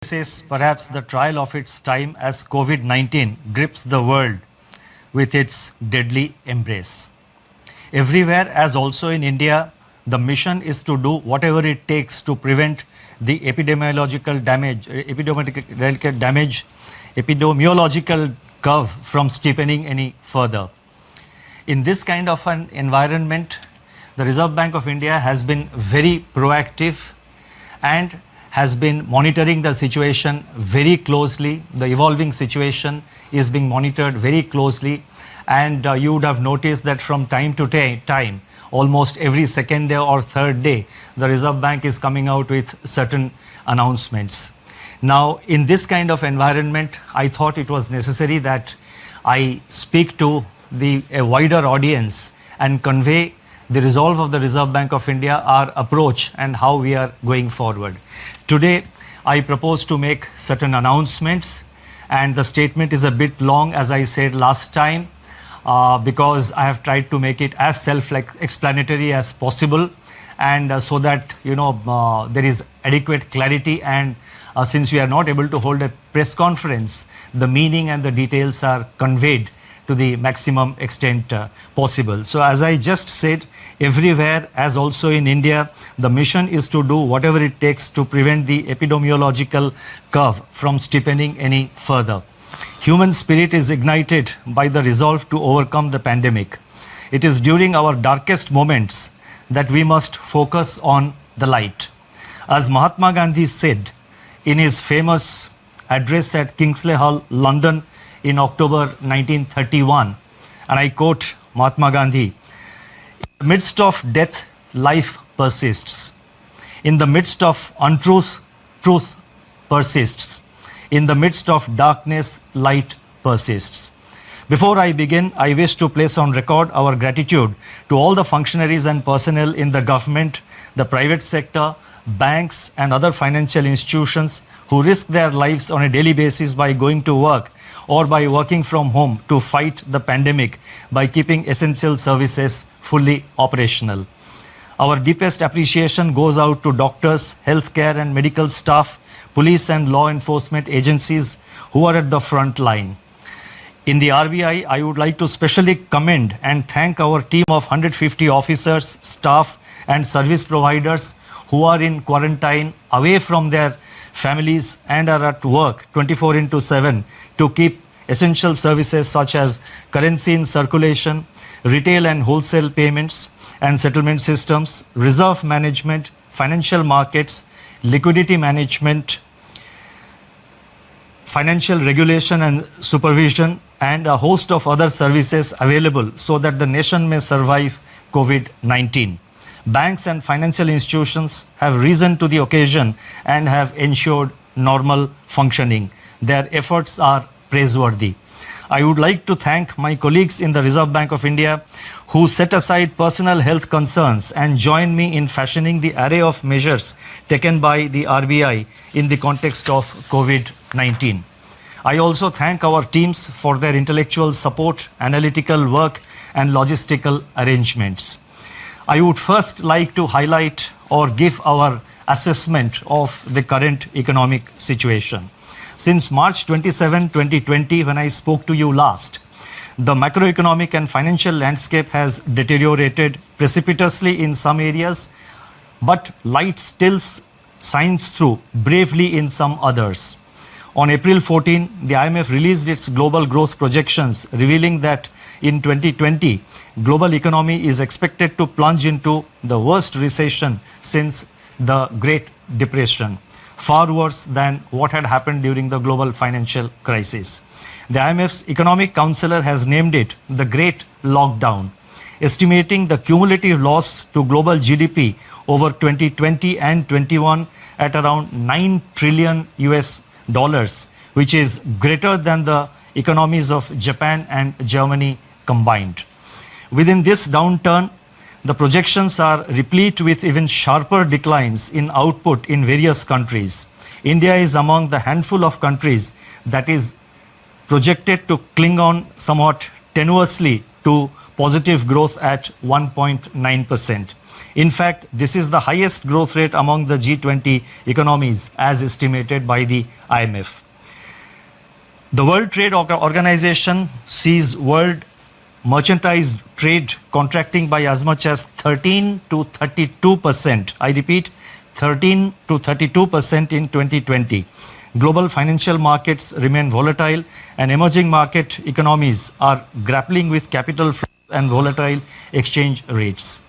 This is perhaps the trial of its time as COVID 19 grips the world with its deadly embrace. Everywhere, as also in India, the mission is to do whatever it takes to prevent the epidemiological curve from steepening any further. In this kind of an environment, the Reserve Bank of India has been very proactive and has been monitoring the situation very closely. The evolving situation is being monitored very closely, and you would have noticed that from time to time, almost every second day or third day, the Reserve Bank is coming out with certain announcements. Now, in this kind of environment, I thought it was necessary that I speak to a wider audience and convey the resolve of the Reserve Bank of India, our approach, and how we are going forward. Today, I propose to make certain announcements, and the statement is a bit long, as I said last time, because I have tried to make it as self-explanatory as possible, and so that there is adequate clarity, and since we are not able to hold a press conference, the meaning and the details are conveyed to the maximum extent possible. So as I just said, everywhere, as also in India, the mission is to do whatever it takes to prevent the epidemiological curve from steepening any further. Human spirit is ignited by the resolve to overcome the pandemic. It is during our darkest moments that we must focus on the light. As Mahatma Gandhi said in his famous address at Kingsley Hall, London, in October 1931, and I quote Mahatma Gandhi, "In the midst of death, life persists. In the midst of untruth, truth persists. In the midst of darkness, light persists." Before I begin, I wish to place on record our gratitude to all the functionaries and personnel in the government, the private sector, banks, and other financial institutions who risk their lives on a daily basis by going to work or by working from home to fight the pandemic by keeping essential services fully operational. Our deepest appreciation goes out to doctors, healthcare and medical staff, police and law enforcement agencies who are at the front line. In the RBI, I would like to specially commend and thank our team of 150 officers, staff and service providers who are in quarantine, away from their families, and are at work 24/7 to keep essential services such as currency in circulation, retail and wholesale payments and settlement systems, reserve management, financial markets, liquidity management, financial regulation and supervision, and a host of other services available so that the nation may survive COVID-19. Banks and financial institutions have risen to the occasion and have ensured normal functioning. Their efforts are praiseworthy. I would like to thank my colleagues in the Reserve Bank of India who set aside personal health concerns and joined me in fashioning the array of measures taken by the RBI in the context of COVID-19. I also thank our teams for their intellectual support, analytical work, and logistical arrangements. I would first like to highlight or give our assessment of the current economic situation. Since March 27, 2020, when I spoke to you last, the macroeconomic and financial landscape has deteriorated precipitously in some areas, but light still shines through bravely in some others. On April 14, the IMF released its global growth projections, revealing that in 2020, global economy is expected to plunge into the worst recession since the Great Depression, far worse than what had happened during the global financial crisis. The IMF's economic counselor has named it the Great Lockdown, estimating the cumulative loss to global GDP over 2020 and 21 at around $9 trillion, which is greater than the economies of Japan and Germany combined. Within this downturn, the projections are replete with even sharper declines in output in various countries. India is among the handful of countries that is projected to cling on somewhat tenuously to positive growth at 1.9%. In fact, this is the highest growth rate among the G20 economies as estimated by the IMF. The World Trade Organization sees world merchandise trade contracting by as much as 13 to 32%. I repeat, 13 to 32% in 2020. Global financial markets remain volatile and emerging market economies are grappling with capital flows and volatile exchange rates.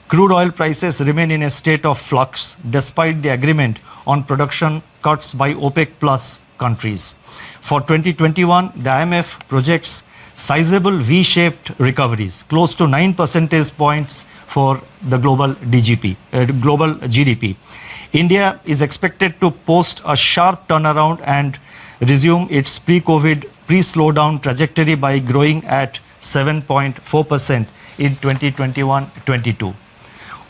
Crude oil prices remain in a state of flux despite the agreement on production cuts by OPEC plus countries. For 2021, the IMF projects sizable V-shaped recoveries, close to 9 percentage points for the global GDP. India is expected to post a sharp turnaround and resume its pre-COVID, pre-slowdown trajectory by growing at 7.4% in 2021-22.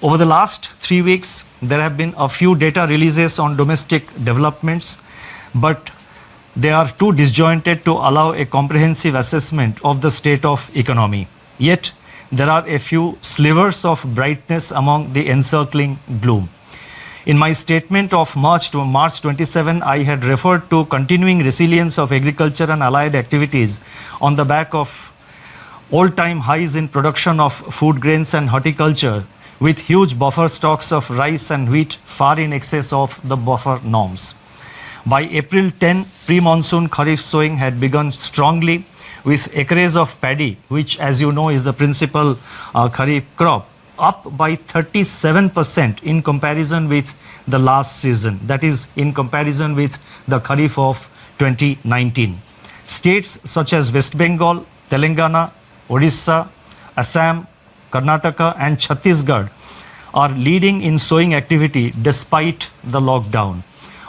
Over the last 3 weeks, there have been a few data releases on domestic developments, but they are too disjointed to allow a comprehensive assessment of the state of economy. Yet, there are a few slivers of brightness among the encircling gloom. In my statement of March 27, I had referred to continuing resilience of agriculture and allied activities on the back of all-time highs in production of food grains and horticulture, with huge buffer stocks of rice and wheat far in excess of the buffer norms. By April 10, pre-monsoon Kharif sowing had begun strongly, with acreage of paddy, which as you know is the principal Kharif crop, up by 37% in comparison with the last season, that is in comparison with the Kharif of 2019. States such as West Bengal, Telangana, Odisha, Assam, Karnataka and Chhattisgarh are leading in sowing activity despite the lockdown.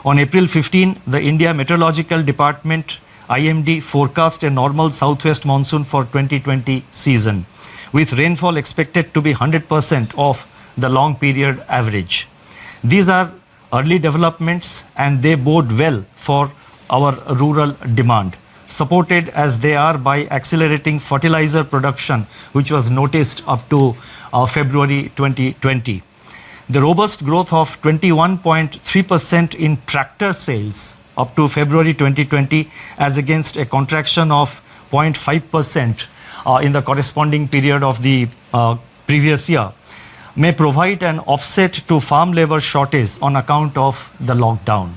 On April 15, the India Meteorological Department IMD forecast a normal southwest monsoon for 2020 season, with rainfall expected to be 100% of the long period average. These are early developments and they bode well for our rural demand, supported as they are by accelerating fertilizer production, which was noticed up to February 2020. The robust growth of 21.3% in tractor sales up to February 2020 as against a contraction of 0.5% in the corresponding period of the previous year may provide an offset to farm labor shortage on account of the lockdown.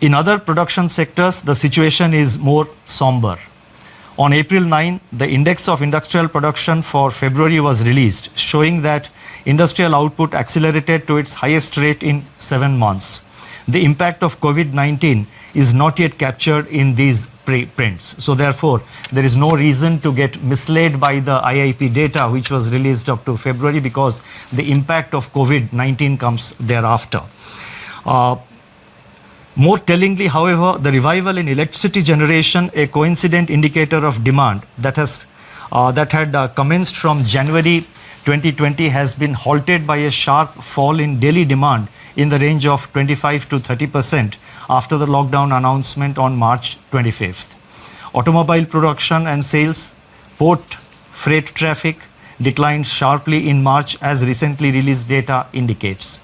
In other production sectors, the situation is more somber. On April 9, the Index of Industrial Production for February was released, showing that industrial output accelerated to its highest rate in 7 months. The impact of COVID-19 is not yet captured in these prints. So therefore, there is no reason to get misled by the IIP data which was released up to February, because the impact of COVID-19 comes thereafter. More tellingly, however, the revival in electricity generation, a coincident indicator of demand that had commenced from January 2020, has been halted by a sharp fall in daily demand in the range of 25 to 30% after the lockdown announcement on March 25th. Automobile production and sales, port freight traffic declined sharply in March, as recently released data indicates.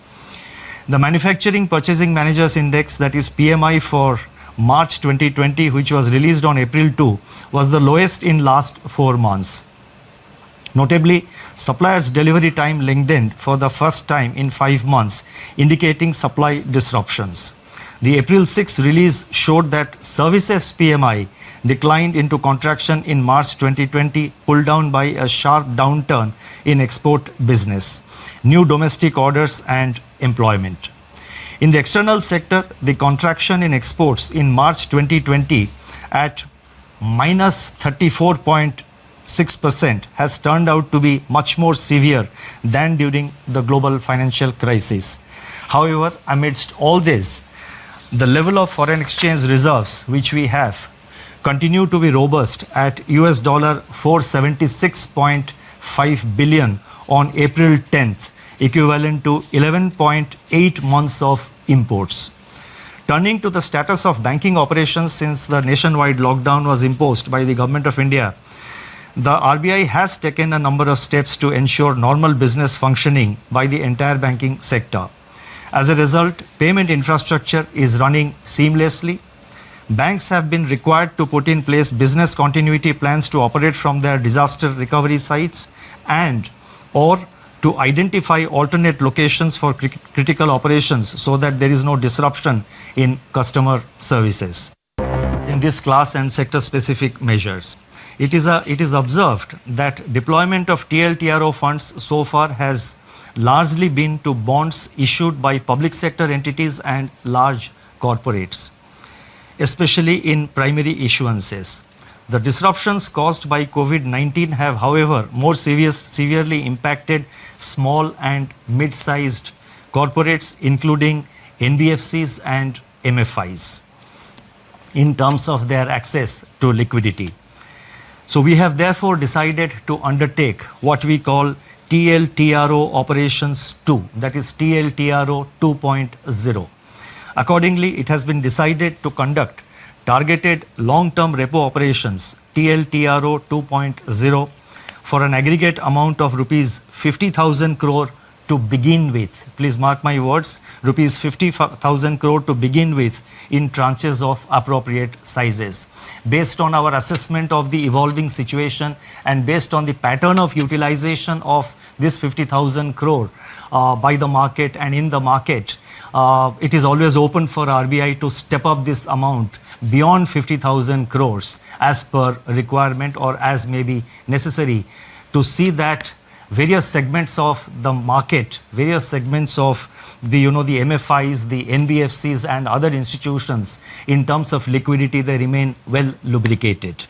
The Manufacturing Purchasing Managers Index, that is PMI, for March 2020, which was released on April 2, was the lowest in last 4 months. Notably, suppliers' delivery time lengthened for the first time in 5 months, indicating supply disruptions. The April 6 release showed that services PMI declined into contraction in March 2020, pulled down by a sharp downturn in export business, new domestic orders and employment. In the external sector, the contraction in exports in March 2020 at minus 34.6% has turned out to be much more severe than during the global financial crisis. However, amidst all this, the level of foreign exchange reserves which we have continue to be robust at US dollar $476.5 billion on April 10th, equivalent to 11.8 months of imports. Turning to the status of banking operations since the nationwide lockdown was imposed by the Government of India, The RBI has taken a number of steps to ensure normal business functioning by the entire banking sector. As a result, payment infrastructure is running seamlessly. Banks have been required to put in place business continuity plans to operate from their disaster recovery sites and or to identify alternate locations for critical operations so that there is no disruption in customer services. In this class and sector specific measures, it is observed that deployment of TLTRO funds so far has largely been to bonds issued by public sector entities and large corporates, especially in primary issuances. The disruptions caused by COVID-19 have, however, more severely impacted small and mid-sized corporates, including NBFCs and MFIs, in terms of their access to liquidity. So we have therefore decided to undertake what we call TLTRO operations 2, that is TLTRO 2.0. Accordingly, it has been decided to conduct targeted long-term repo operations TLTRO 2.0 for an aggregate amount of rupees 50,000 crore to begin with. Please mark my words, rupees 50,000 crore to begin with in tranches of appropriate sizes. Based on our assessment of the evolving situation and based on the pattern of utilization of this 50,000 crore by the market and in the market, it is always open for RBI to step up this amount beyond 50,000 crores as per requirement or as may be necessary to see that various segments of the market, various segments of the MFIs, the NBFCs and other institutions in terms of liquidity, they remain well lubricated.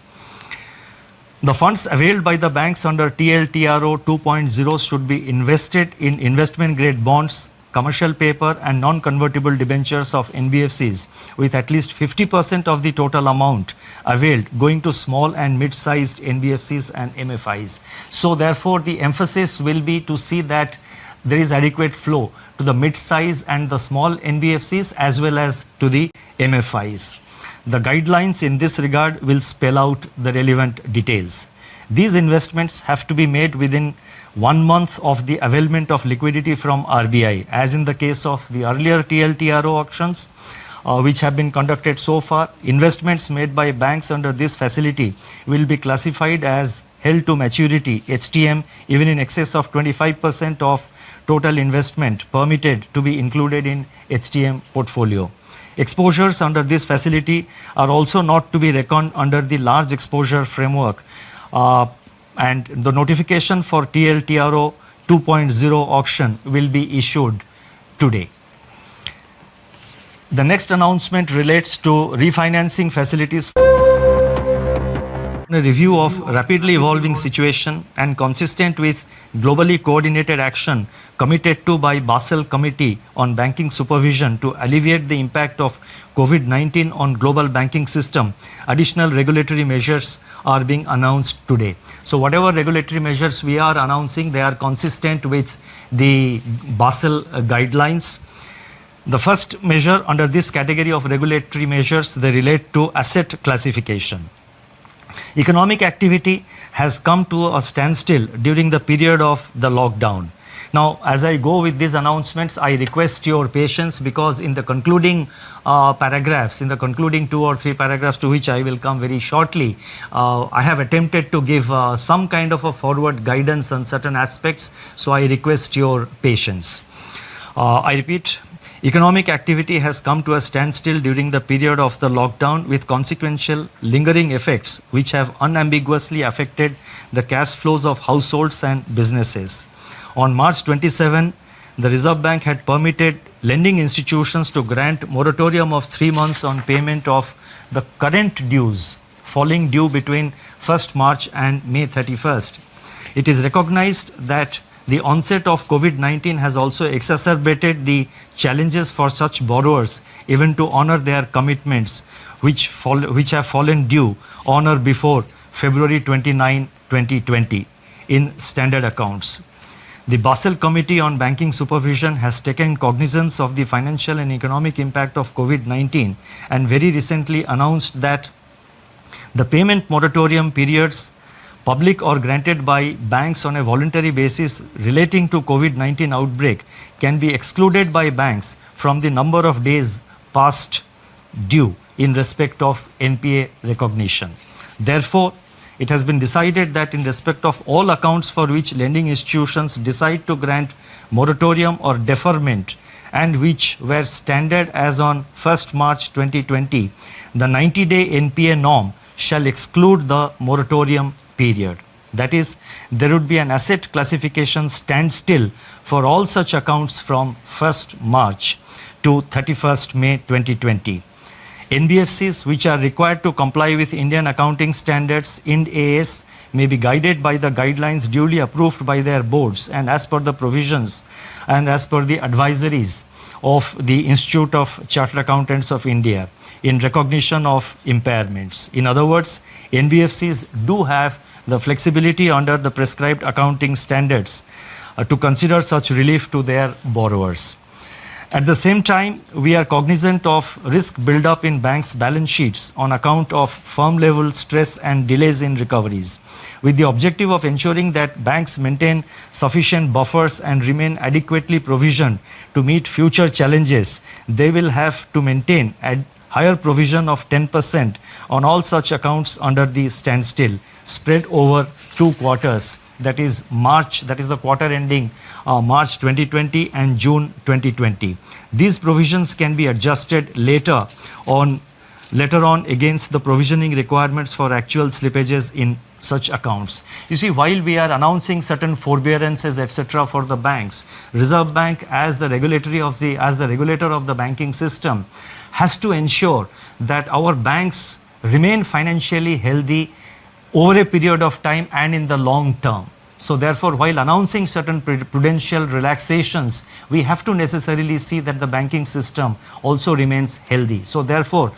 The funds availed by the banks under TLTRO 2.0 should be invested in investment grade bonds, commercial paper and non-convertible debentures of NBFCs with at least 50% of the total amount availed going to small and mid-sized NBFCs and MFIs. So therefore the emphasis will be to see that there is adequate flow to the mid-size and the small NBFCs as well as to the MFIs. The guidelines in this regard will spell out the relevant details. These investments have to be made within 1 month of the availment of liquidity from RBI, as in the case of the earlier TLTRO auctions, which have been conducted so far. Investments made by banks under this facility will be classified as held to maturity, HTM, even in excess of 25% of total investment permitted to be included in HTM portfolio. Exposures under this facility are also not to be reckoned under the large exposure framework. And the notification for TLTRO 2.0 auction will be issued today. The next announcement relates to refinancing facilities. A review of rapidly evolving situation and consistent with globally coordinated action committed to by Basel Committee on Banking Supervision to alleviate the impact of COVID-19 on global banking system, additional regulatory measures are being announced today. So whatever regulatory measures we are announcing, they are consistent with the Basel guidelines. The first measure under this category of regulatory measures, they relate to asset classification. Economic activity has come to a standstill during the period of the lockdown. Now, as I go with these announcements, I request your patience because in the concluding paragraphs, in the concluding 2 or 3 paragraphs to which I will come very shortly, I have attempted to give some kind of a forward guidance on certain aspects. So I request your patience. I repeat, economic activity has come to a standstill during the period of the lockdown with consequential lingering effects which have unambiguously affected the cash flows of households and businesses. On March 27, the Reserve Bank had permitted lending institutions to grant moratorium of 3 months on payment of the current dues falling due between 1st March and May 31st. It is recognized that the onset of COVID-19 has also exacerbated the challenges for such borrowers even to honor their commitments which have fallen due on or before February 29, 2020 in standard accounts. The Basel Committee on Banking Supervision has taken cognizance of the financial and economic impact of COVID-19 and very recently announced that the payment moratorium periods public or granted by banks on a voluntary basis relating to COVID-19 outbreak can be excluded by banks from the number of days past due in respect of NPA recognition. Therefore, it has been decided that in respect of all accounts for which lending institutions decide to grant moratorium or deferment and which were standard as on 1st March 2020, the 90-day NPA norm shall exclude the moratorium period. That is, there would be an asset classification standstill for all such accounts from 1st March to 31st May 2020. NBFCs which are required to comply with Indian accounting standards Ind AS may be guided by the guidelines duly approved by their boards and as per the provisions and as per the advisories of the Institute of Chartered Accountants of India in recognition of impairments. In other words, NBFCs do have the flexibility under the prescribed accounting standards to consider such relief to their borrowers. At the same time, we are cognizant of risk build-up in banks' balance sheets on account of firm-level stress and delays in recoveries. With the objective of ensuring that banks maintain sufficient buffers and remain adequately provisioned to meet future challenges, they will have to maintain a higher provision of 10% on all such accounts under the standstill, spread over 2 quarters. That is March, that is the quarter ending March 2020 and June 2020. These provisions can be adjusted later on against the provisioning requirements for actual slippages in such accounts. You see, while we are announcing certain forbearances, etc., for the banks, Reserve Bank, as the regulator of the banking system, has to ensure that our banks remain financially healthy over a period of time and in the long term. So therefore, while announcing certain prudential relaxations, we have to necessarily see that the banking system also remains healthy. So therefore,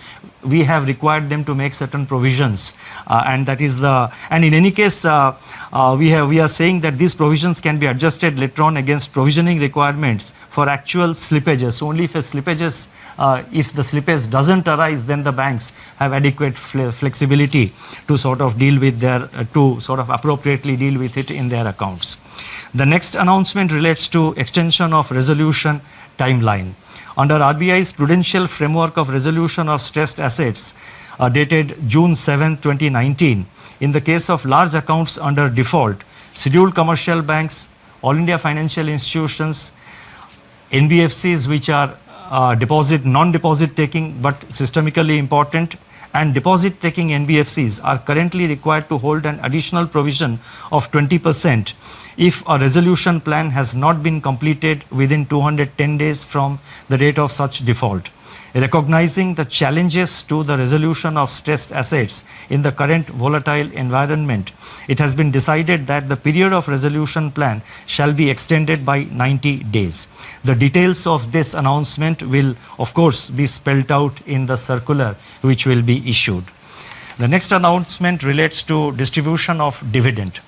we have required them to make certain provisions, and in any case, we are saying that these provisions can be adjusted later on against provisioning requirements for actual slippages. Only if the slippage doesn't arise, then the banks have adequate flexibility to sort of appropriately deal with it in their accounts. The next announcement relates to extension of resolution timeline. Under RBI's Prudential Framework of Resolution of Stressed Assets, dated June 7, 2019, in the case of large accounts under default, scheduled commercial banks, all India financial institutions, NBFCs which are non-deposit taking but systemically important, and deposit taking NBFCs are currently required to hold an additional provision of 20% if a resolution plan has not been completed within 210 days from the date of such default. Recognizing the challenges to the resolution of stressed assets in the current volatile environment, it has been decided that the period of resolution plan shall be extended by 90 days. The details of this announcement will, of course, be spelled out in the circular which will be issued. The next announcement relates to distribution of dividend.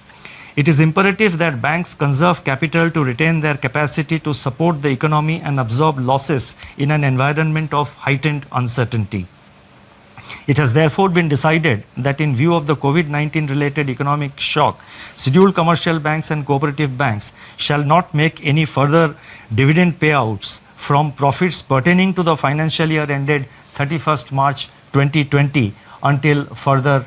It is imperative that banks conserve capital to retain their capacity to support the economy and absorb losses in an environment of heightened uncertainty. It has therefore been decided that in view of the COVID-19 related economic shock, scheduled commercial banks and cooperative banks shall not make any further dividend payouts from profits pertaining to the financial year ended 31st March 2020 until further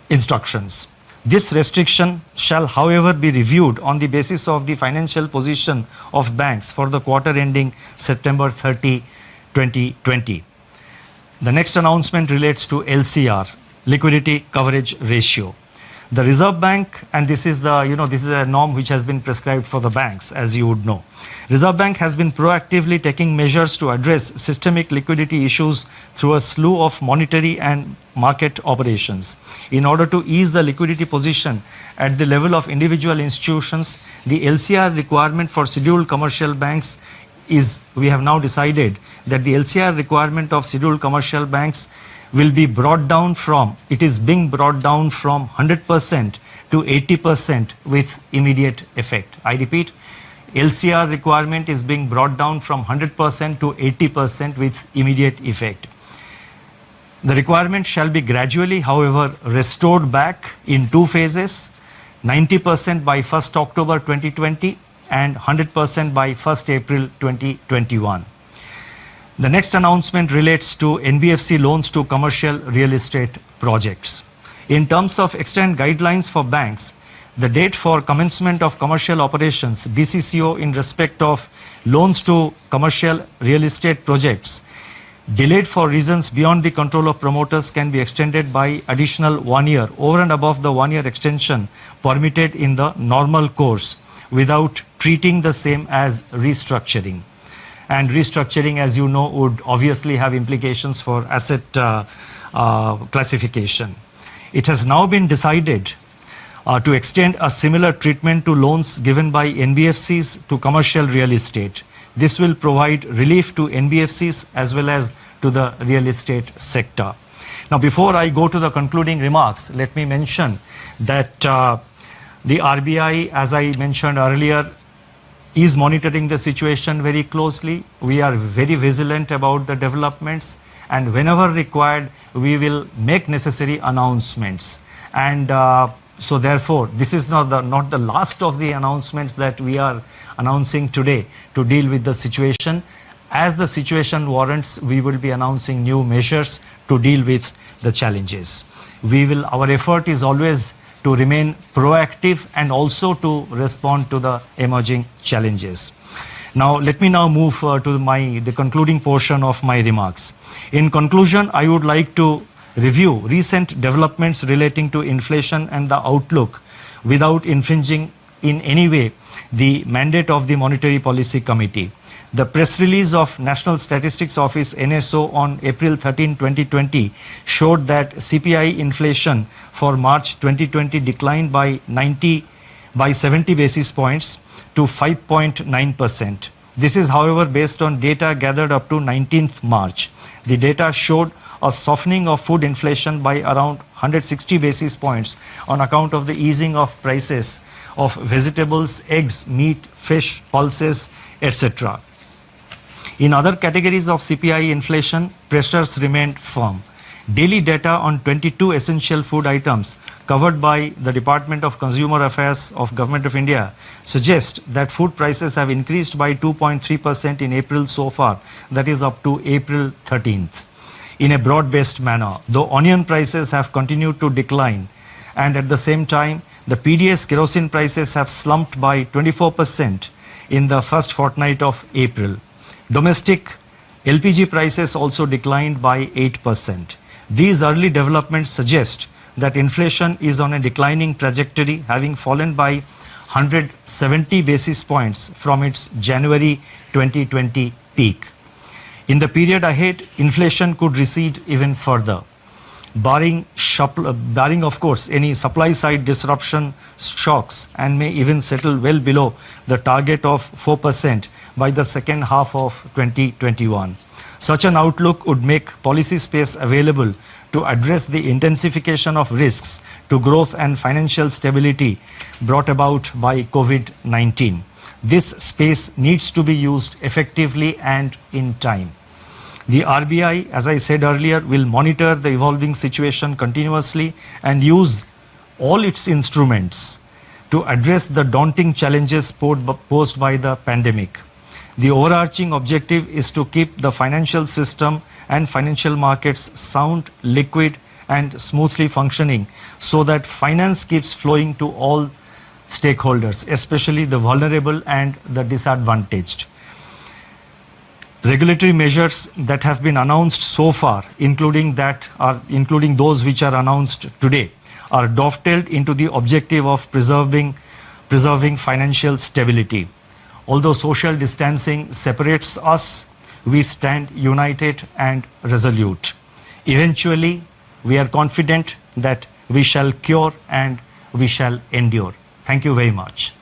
instructions. This restriction shall, however, be reviewed on the basis of the financial position of banks for the quarter ending September 30, 2020. The next announcement relates to LCR, liquidity coverage ratio. The Reserve Bank, and this is a norm which has been prescribed for the banks, as you would know. Reserve Bank has been proactively taking measures to address systemic liquidity issues through a slew of monetary and market operations. In order to ease the liquidity position at the level of individual institutions, the LCR requirement for scheduled commercial banks we have now decided that the LCR requirement of scheduled commercial banks will be brought down from 100% to 80% with immediate effect. I repeat, LCR requirement is being brought down from 100% to 80% with immediate effect. The requirement shall be gradually, however, restored back in 2 phases. 90% by 1st October 2020 and 100% by 1st April 2021. The next announcement relates to NBFC loans to commercial real estate projects. In terms of extant guidelines for banks, the date for commencement of commercial operations, DCCO, in respect of loans to commercial real estate projects delayed for reasons beyond the control of promoters can be extended by additional 1 year over and above the 1 year extension permitted in the normal course without treating the same as restructuring. And restructuring, as you know, would obviously have implications for asset classification. It has now been decided to extend a similar treatment to loans given by NBFCs to commercial real estate. This will provide relief to NBFCs as well as to the real estate sector. Now, before I go to the concluding remarks, let me mention that the RBI, as I mentioned earlier, is monitoring the situation very closely. We are very vigilant about the developments, and whenever required, we will make necessary announcements. And so therefore, this is not the last of the announcements that we are announcing today to deal with the situation. As the situation warrants, we will be announcing new measures to deal with the challenges. Our effort is always to remain proactive and also to respond to the emerging challenges. Now, let me now move to the concluding portion of my remarks. In conclusion, I would like to review recent developments relating to inflation and the outlook without infringing in any way the mandate of the Monetary Policy Committee. The press release of National Statistics Office NSO on April 13, 2020 showed that CPI inflation for March 2020 declined by 70 basis points to 5.9%. This is, however, based on data gathered up to 19th March. The data showed a softening of food inflation by around 160 basis points on account of the easing of prices of vegetables, eggs, meat, fish, pulses, etc. In other categories of CPI inflation, pressures remained firm. Daily data on 22 essential food items covered by the Department of Consumer Affairs of Government of India suggest that food prices have increased by 2.3% in April so far, that is up to April 13th. In a broad-based manner, though onion prices have continued to decline, and at the same time, the PDS kerosene prices have slumped by 24% in the first fortnight of April. Domestic LPG prices also declined by 8%. These early developments suggest that inflation is on a declining trajectory, having fallen by 170 basis points from its January 2020 peak. In the period ahead, inflation could recede even further, barring of course any supply side disruption shocks, and may even settle well below the target of 4% by the second half of 2021. Such an outlook would make policy space available to address the intensification of risks to growth and financial stability brought about by COVID-19. This space needs to be used effectively and in time. The RBI, as I said earlier, will monitor the evolving situation continuously and use all its instruments to address the daunting challenges posed by the pandemic. The overarching objective is to keep the financial system and financial markets sound, liquid, and smoothly functioning so that finance keeps flowing to all stakeholders, especially the vulnerable and the disadvantaged. Regulatory measures that have been announced so far, including those which are announced today, are dovetailed into the objective of preserving financial stability. Although social distancing separates us, we stand united and resolute. Eventually, we are confident that we shall cure and we shall endure. Thank you very much.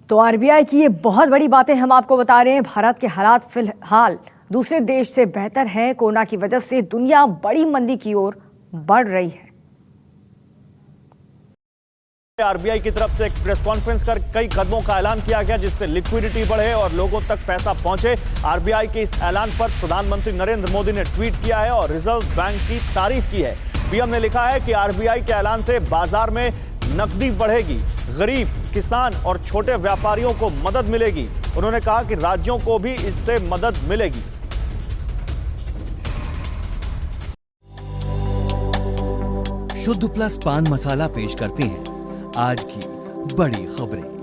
तो RBI की ये बहुत बड़ी बातें हम आपको बता रहे हैं। भारत के हालात फिलहाल दूसरे देश से बेहतर हैं। कोरोना की वजह से दुनिया बड़ी मंदी की ओर बढ़ रही है। आरबीआई की तरफ से एक प्रेस कॉन्फ्रेंस कर कई कदमों का ऐलान किया गया जिससे लिक्विडिटी बढ़े और लोगों तक पैसा पहुंचे। आरबीआई के इस ऐलान पर प्रधानमंत्री नरेंद्र मोदी ने ट्वीट किया है और रिजर्व बैंक की तारीफ की है। पीएम ने लिखा है कि आरबीआई के ऐलान से बाजार में नकदी बढ़ेगी, गरीब, किसान और छोटे व्यापारियों को मदद मिलेगी। उन्होंने कहा कि राज्यों को भी इससे मदद मिलेगी। शुद्ध प्लस पान मसाला पेश करते हैं आज की बड़ी खबरें।